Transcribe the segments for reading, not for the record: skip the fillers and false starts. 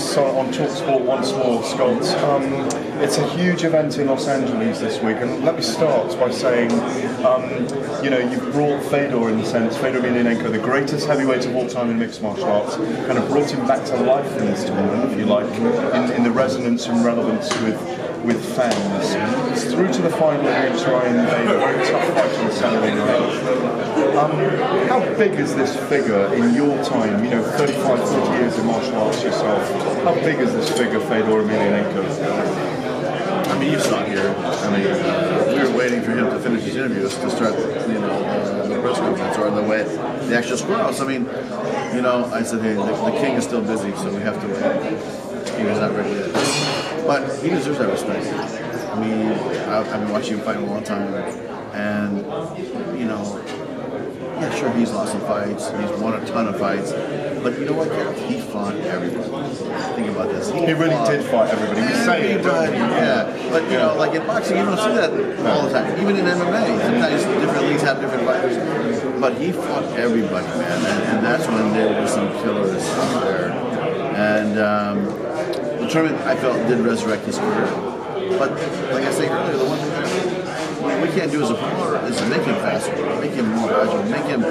us on TalkSport once more, Scott. It's a huge event in Los Angeles this week, and let me start by saying, you've brought Fedor, in a sense, Fedor Emelianenko, the greatest heavyweight of all time in mixed martial arts, kind of brought him back to life in this tournament, if you like, in the resonance and relevance with fans. It's through to the final against Ryan Bader, a very tough fight on Saturday night. How big is this figure in your time, 35, 40 years in martial arts yourself? How big is this figure, Fedor Emelianenko? I mean, you saw it here. I mean, we were waiting for him to finish his interviews to start, the press conference or the actual squirrels. I mean, I said, hey, the king is still busy, so we have to wait. He was not ready yet. But he deserves that respect. I mean, I've been watching him fight a long time, and, yeah, sure, he's lost some fights, he's won a ton of fights, but you know what, Gareth? He fought everybody. Think about this. He really did fight everybody. Yeah, but like in boxing, you don't see that all the time. Even in MMA, sometimes different leagues have different fighters. But he fought everybody, man, and that's when there were some killers out there. And the tournament, I felt, did resurrect his career. But like I said earlier, the one thing we can't do as a promoter is make him faster, make him more agile, make him,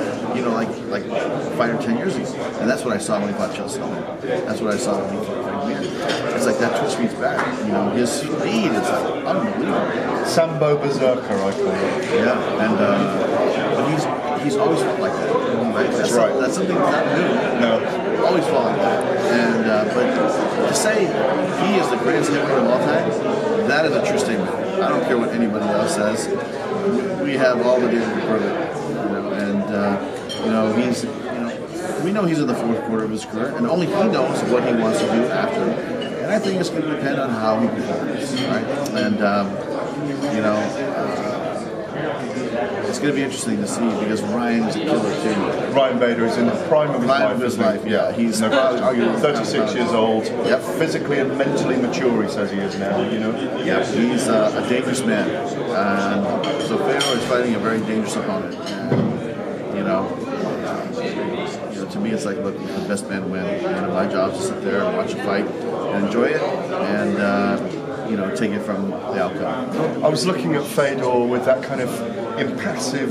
like a fighter 10 years ago. And that's what I saw when he fought Chelsea. That's what I saw when he fought Frank. It's like that twitch meets back. His speed is unbelievable. Sambo Berserker, I call it. Yeah, and but he's always fought like that. Right? That's right. That's something not new. No. Always fought like that. And but to say he is the greatest heavyweight of all time, that is a true statement. I don't care what anybody else says. We have all the data to prove it. He's, we know he's in the fourth quarter of his career, and only he knows what he wants to do after. And I think it's going to depend on how he performs, right? And it's going to be interesting to see because Ryan is a killer too. Ryan Bader is in the prime of his life. Yeah, he's arguably 36 years old. Yep. Physically and mentally mature, he says he is now. Yeah, he's a dangerous man, and so Fedor is fighting a very dangerous opponent. And to me, it's like, look, the best man win. And my job is to sit there and watch a fight and enjoy it, and take it from the outcome. I was looking at Fedor with that kind of impassive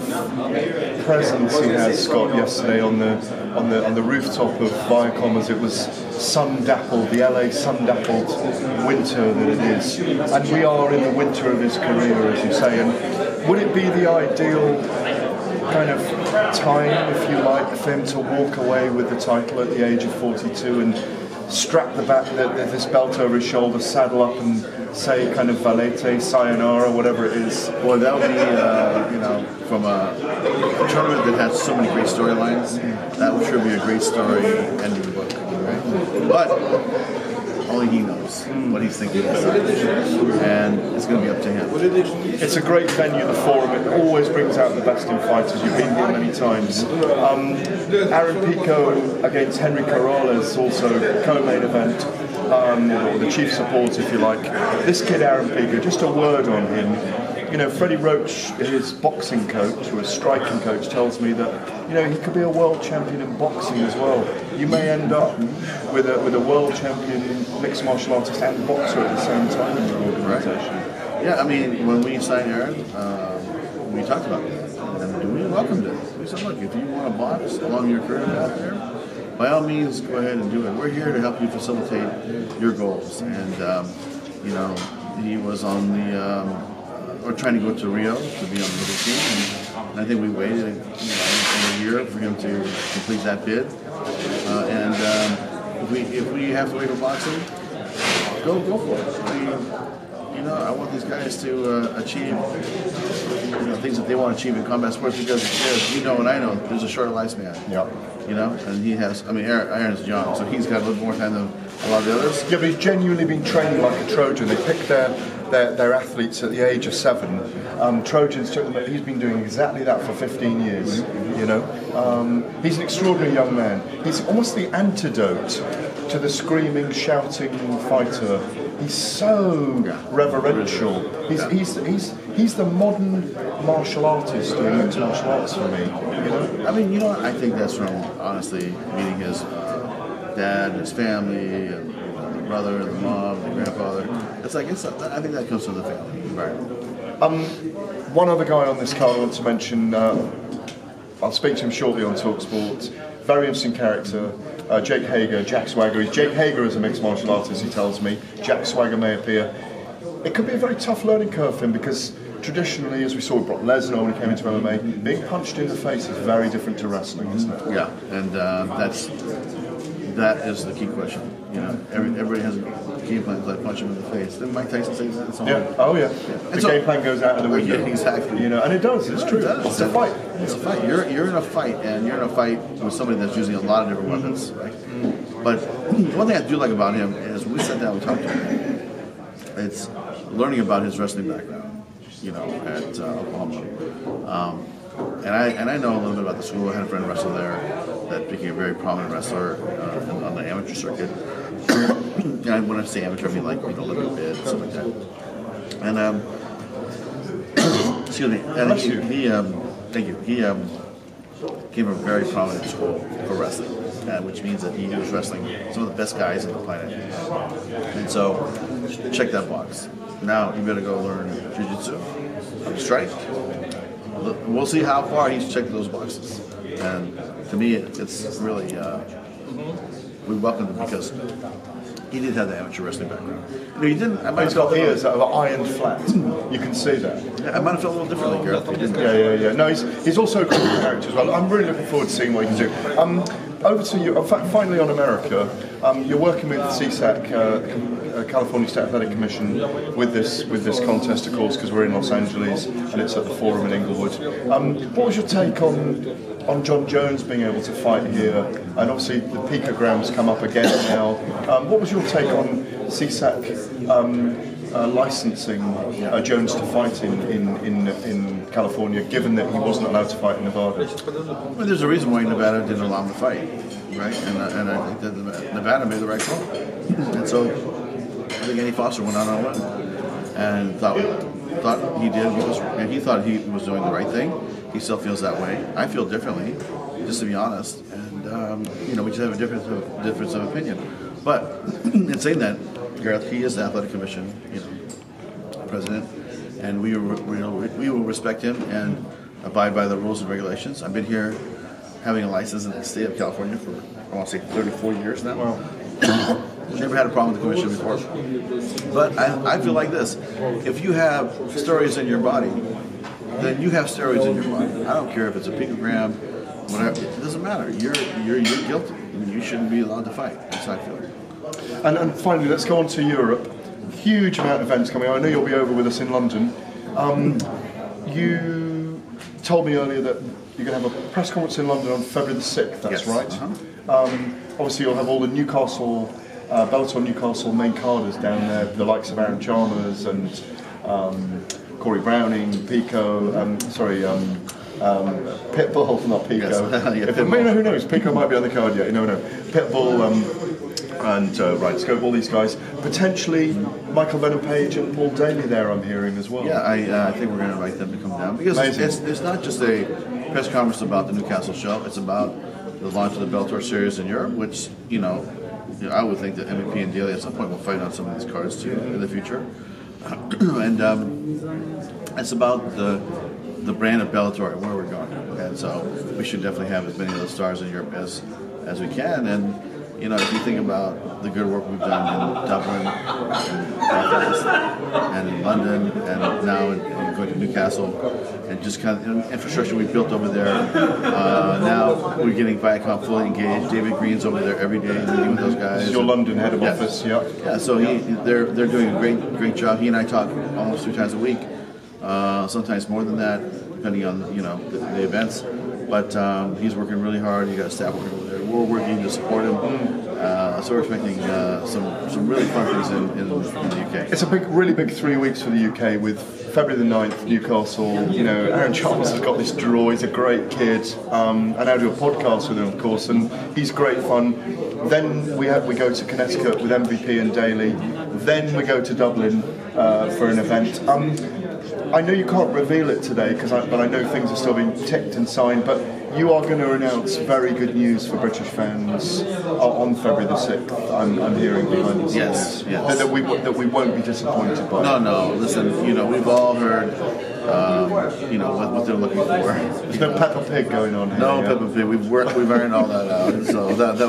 presence he has, Scott, yesterday on the rooftop of Viacom as it was sun-dappled, the LA sun-dappled winter that it is. And we are in the winter of his career, as you say. And would it be the ideal kind of time, if you like, for him to walk away with the title at the age of 42 and strap this belt over his shoulder, saddle up and say kind of valete, sayonara, whatever it is? Boy, that would be, from a tournament that has so many great storylines, that would sure be a great story ending the book, right? But only he knows what he's thinking inside, and it's going to be up to him. It's a great venue, the Forum. It always brings out the best in fighters. You've been here many times. Aaron Pico against Henry Corrales, also co-main event, or the chief support, if you like. This kid, Aaron Pico, just a word on him. Freddie Roach, his boxing coach, or his striking coach, tells me that, he could be a world champion in boxing as well. You may end up with a world champion mixed martial artist and boxer at the same time in your organisation. Right. Yeah, I mean, when we signed Aaron, we talked about that, and we welcomed it. We said, look, if you want to box along your career out there, by all means, go ahead and do it. We're here to help you facilitate your goals. And, he was on the... We're trying to go to Rio to be on the middle team, and I think we waited a year for him to complete that bid. If we have to wait for boxing, go for it. I want these guys to achieve things that they want to achieve in combat sports because and I know there's a short lifespan. Yeah. And he has. I mean, Aaron is young, so he's got a little more time than a lot of the others. Yeah, but he's genuinely been training like a Trojan. They pick their athletes at the age of 7. Trojans took them. He's been doing exactly that for 15 years. He's an extraordinary young man. He's almost the antidote to the screaming, shouting fighter. He's so reverential. He's the modern martial artist doing mixed martial arts for me. I mean, what? I think that's from honestly meeting his dad and his family and brother, the mom, the grandfather. I think that comes from the family environment. One other guy on this card I want to mention, I'll speak to him shortly on TalkSport. Very interesting character, Jake Hager, Jack Swagger. Jake Hager is a mixed martial artist, he tells me. Jack Swagger may appear. It could be a very tough learning curve for him because traditionally, as we saw with Brock Lesnar when he came into MMA, being punched in the face is very different to wrestling, isn't it? Yeah, and that is the key question. You know, everybody has a game plan to punch him in the face. Then Mike Tyson says it's on. Yeah. Oh yeah. The game plan goes out of the window. Yeah, exactly. You know, and it does. It's true. It's a fight. It's a fight. You're in a fight, and you're in a fight with somebody that's using a lot of different weapons, right? But one thing I do like about him is when we sat down and talked to him, it's learning about his wrestling background. You know, at Oklahoma. And I know a little bit about the school. I had a friend wrestle there that became a very prominent wrestler on the amateur circuit. And when I say amateur, I mean like Olympic bid and stuff like that. And excuse me. And he thank you. He came from a very prominent school for wrestling, which means that he was wrestling some of the best guys on the planet. And so, check that box. Now you better go learn jiu-jitsu, strike. We'll see how far he's checked those boxes. And to me, it's really, we welcome him because he did have the amateur wrestling background. You know, he didn't. He's got ears that are ironed flat. You can see that. Yeah, I might have felt a little differently, Gareth. Yeah. No, he's also a cool character as well. I'm really looking forward to seeing what he can do. Over to you. Finally on America, you're working with CSAC, California State Athletic Commission, with this contest, of course, because we're in Los Angeles and it's at the Forum in Inglewood. What was your take on John Jones being able to fight here? And obviously the picograms come up again now. What was your take on CSAC licensing Jones to fight in California, given that he wasn't allowed to fight in Nevada? Well, there's a reason why Nevada didn't allow him to fight, right? And I think that Nevada made the right call. And so I think Andy Foster went out on a limb and thought he did. He thought he was doing the right thing. He still feels that way. I feel differently, just to be honest. And we just have a difference of opinion. But in saying that, Gareth, he is the athletic commission, president, and we will respect him and abide by the rules and regulations. I've been here having a license in the state of California for, I want to say, 34 years now. Wow. Never had a problem with the commission before. But I feel like this. If you have steroids in your body, then you have steroids in your body. I don't care if it's a picogram, whatever. It doesn't matter. You're guilty. I mean, you shouldn't be allowed to fight. That's how I feel. And finally, let's go on to Europe. Huge amount of events coming. I know you'll be over with us in London. You told me earlier that you're going to have a press conference in London on February the 6th. That's yes. right. Uh-huh. Obviously, you'll have all the Newcastle, Bellator Newcastle main carders down there, the likes of Aaron Chalmers and Corey Browning, Pico. Pitbull, not Pico. Yes. Who knows? Pico might be on the card yet. You never know. Pitbull. And Scope, all these guys. Potentially Michael Venom Page and Paul Daley there, I'm hearing as well. Yeah, I think we're going to invite them to come down. Because it's not just a press conference about the Newcastle show, it's about the launch of the Bellator series in Europe, which, I would think that MVP and Daley at some point will fight on some of these cards too in the future. And it's about the brand of Bellator and where we're going. And so we should definitely have as many of those stars in Europe as we can. And if you think about the good work we've done in Dublin, and in London, and now in going to Newcastle, and just kind of infrastructure we built over there. Now we're getting Viacom fully engaged. David Green's over there every day meeting with those guys. This is your London head of office, yeah. Yeah, so they're doing a great job. He and I talk almost 3 times a week, sometimes more than that, depending on the events. But he's working really hard. You got staff working over there. We're working to support him. So we're expecting some really fun things in the UK. It's a really big 3 weeks for the UK with February the 9th, Newcastle. Aaron Chalmers has got this draw. He's a great kid. And I do a podcast with him, of course, and he's great fun. Then we go to Connecticut with MVP and Daley. Then we go to Dublin for an event. I know you can't reveal it today, but I know things are still being ticked and signed. But you are going to announce very good news for British fans on February the 6th. I'm hearing behind the scenes. Yes. That we won't be disappointed by. No. Listen, we've all heard, what they're looking for. There's no Peppa Pig going on here. No Peppa Pig. We've ironed all that out. So that's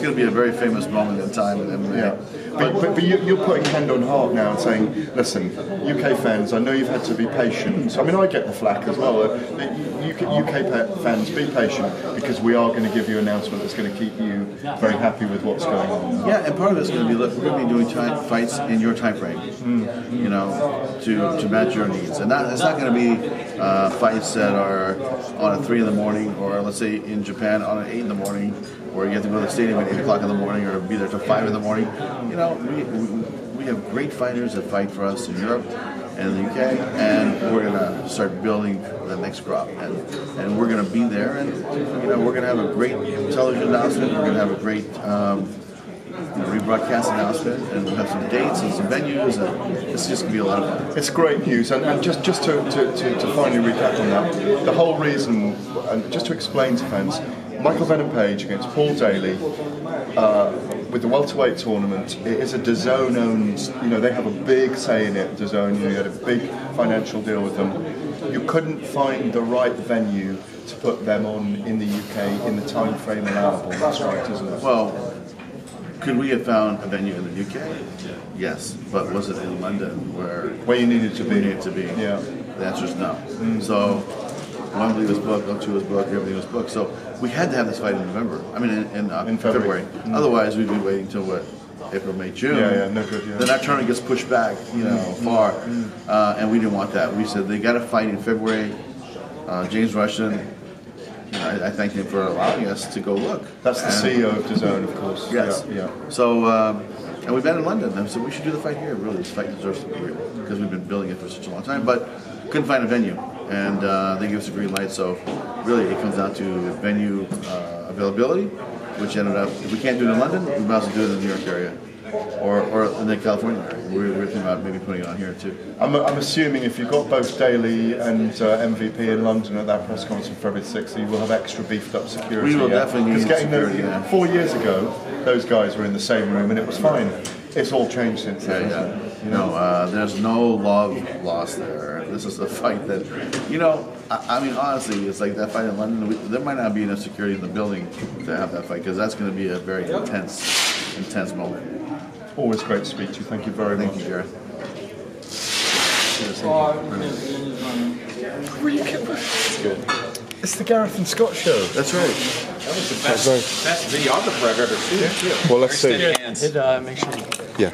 going to be a very famous moment in time in MMA. Yeah. But you're putting hand on heart now and saying, listen, UK fans, I know you've had to be patient. I mean, I get the flack as well. UK fans, be patient, because we are going to give you an announcement that's going to keep you very happy with what's going on. Yeah, and part of it's going to be, look, we're going to be doing fights in your time frame, to match your needs. And it's not going to be fights that are on at 3 in the morning, or let's say in Japan on at 8 in the morning, or you have to go to the stadium at 8 o'clock in the morning, or be there till 5 in the morning. We have great fighters that fight for us in Europe and the UK, and we're going to start building the next crop. And we're going to be there, and we're going to have a great television announcement. We're going to have a great rebroadcast announcement, and we'll have some dates and some venues, and it's just going to be a lot of fun. It's great news, and just to finally recap on that, the whole reason, and just to explain to fans, Michael Venom Page against Paul Daley with the welterweight tournament. It is a DAZN owned, they have a big say in it, DAZN, you had a big financial deal with them. You couldn't find the right venue to put them on in the UK in the time frame allowable. That's right, isn't it? Well, could we have found a venue in the UK? Yes, but was it in London where you needed to be? Yeah. The answer is no. So Wembley was booked, O2 was booked, everything was booked. So we had to have this fight in November. I mean, in February. Otherwise, we'd be waiting until what? April, May, June. Yeah, no good. Yeah. Then our tournament gets pushed back, far, and we didn't want that. We said they got to fight in February. James Rushton. I thank him for allowing us to go look. That's the CEO of DAZN, of course. Yes. Yeah. So, and we've been in London, and so we should do the fight here. Really, this fight deserves to be here because we've been building it for such a long time, but couldn't find a venue, and they gave us a green light. So, really, it comes down to venue availability, which ended up, if we can't do it in London, we might as well do it in the New York area. Or in the California area. We're thinking about maybe putting it on here too. I'm assuming if you've got both Daley and MVP in London at that press conference on February 6th, you will have extra beefed up security. We will definitely need security. 4 years ago, those guys were in the same room and it was fine. It's all changed since then. There's no love lost there. This is a fight that, I mean, honestly, it's like that fight in London. There might not be enough security in the building to have that fight because that's going to be a very intense moment. Always great to speak to you. Thank you very much. Thank you, Gareth. It's good. It's the Gareth and Scott show. That's right. That was the best videographer I've ever seen. Well, let's see. Make sure. Yeah.